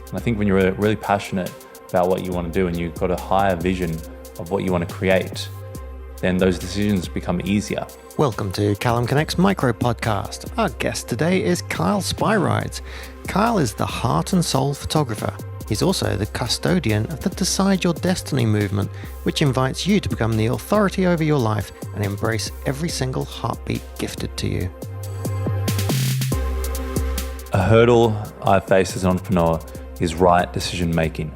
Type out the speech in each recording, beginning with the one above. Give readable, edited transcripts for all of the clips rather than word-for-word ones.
And I think when you're really passionate about what you want to do and you've got a higher vision of what you want to create, then those decisions become easier. Welcome to CallumConnects Micro-Podcast. Our guest today is Kyle Spyrides. Kyle is the heart and soul photographer. He's also the custodian of the Decide Your Destiny movement, which invites you to become the authority over your life and embrace every single heartbeat gifted to you. A hurdle I face as an entrepreneur is right decision making.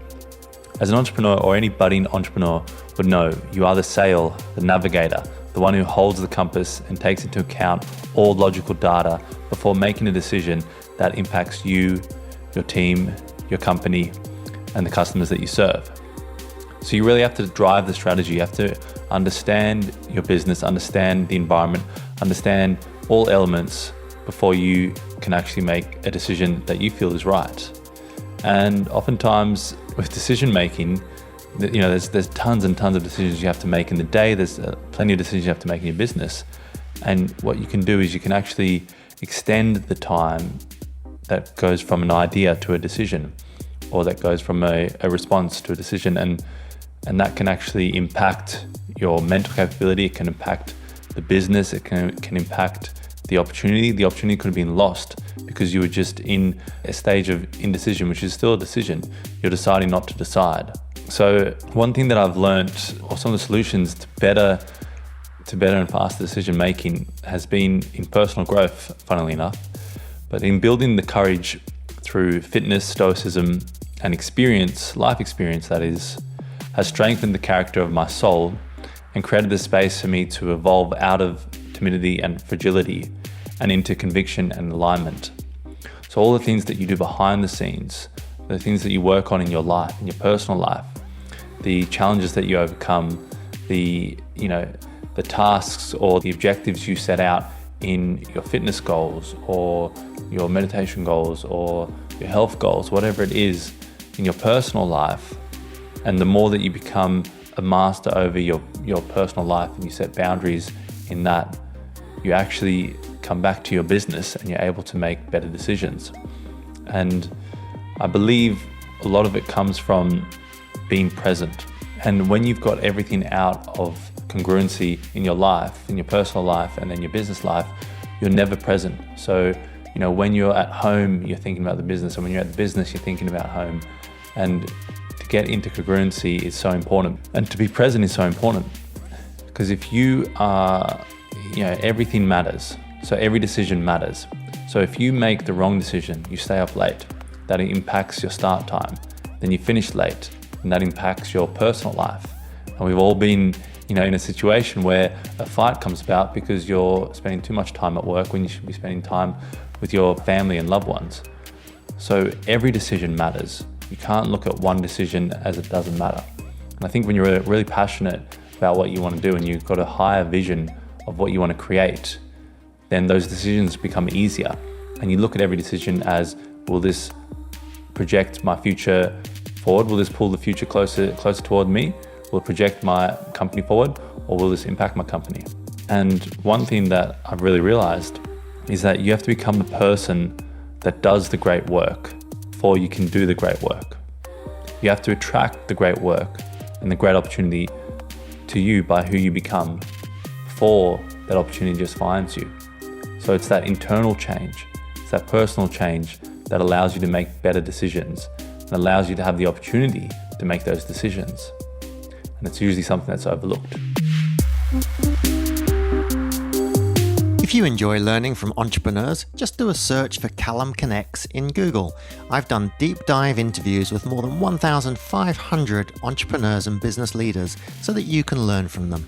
As an entrepreneur or any budding entrepreneur would know, you are the sail, the navigator, the one who holds the compass and takes into account all logical data before making a decision that impacts you, your team, your company, and the customers that you serve. So you really have to drive the strategy. You have to understand your business, understand the environment, understand all elements before you can actually make a decision that you feel is right. And oftentimes with decision making, there's tons and tons of decisions you have to make in the day. There's plenty of decisions you have to make in your business. And what you can do is you can actually extend the time that goes from an idea to a decision, or that goes from a response to a decision. And that can actually impact your mental capability. It can impact the business. It can impact the opportunity. The opportunity could have been lost because you were just in a stage of indecision, which is still a decision. You're deciding not to decide. So one thing that I've learned, or some of the solutions to better and faster decision making, has been in personal growth, funnily enough, but in building the courage through fitness, stoicism, and experience, life experience that is, has strengthened the character of my soul and created the space for me to evolve out of timidity and fragility and into conviction and alignment. So all the things that you do behind the scenes, the things that you work on in your life, in your personal life, the challenges that you overcome, the tasks or the objectives you set out in your fitness goals or your meditation goals or your health goals, whatever it is in your personal life. And the more that you become a master over your personal life and you set boundaries in that, you actually come back to your business and you're able to make better decisions. And I believe a lot of it comes from being present. And when you've got everything out of congruency in your life, in your personal life, and then your business life, you're never present. So, when you're at home, you're thinking about the business, and when you're at the business, you're thinking about home. And to get into congruency is so important. And to be present is so important. Because if you are, everything matters. So every decision matters. So if you make the wrong decision, you stay up late, that impacts your start time. Then you finish late, and that impacts your personal life. And we've all been, in a situation where a fight comes about because you're spending too much time at work when you should be spending time with your family and loved ones. So every decision matters. You can't look at one decision as it doesn't matter. And I think when you're really passionate about what you want to do and you've got a higher vision of what you want to create, then those decisions become easier. And you look at every decision as, will this project my future forward? Will this pull the future closer toward me? Will it project my company forward, or will this impact my company? And one thing that I've really realized is that you have to become the person that does the great work before you can do the great work. You have to attract the great work and the great opportunity to you by who you become before that opportunity just finds you. So it's that internal change, it's that personal change that allows you to make better decisions and allows you to have the opportunity to make those decisions. And it's usually something that's overlooked. If you enjoy learning from entrepreneurs, just do a search for CallumConnects in Google. I've done deep dive interviews with more than 1,500 entrepreneurs and business leaders so that you can learn from them.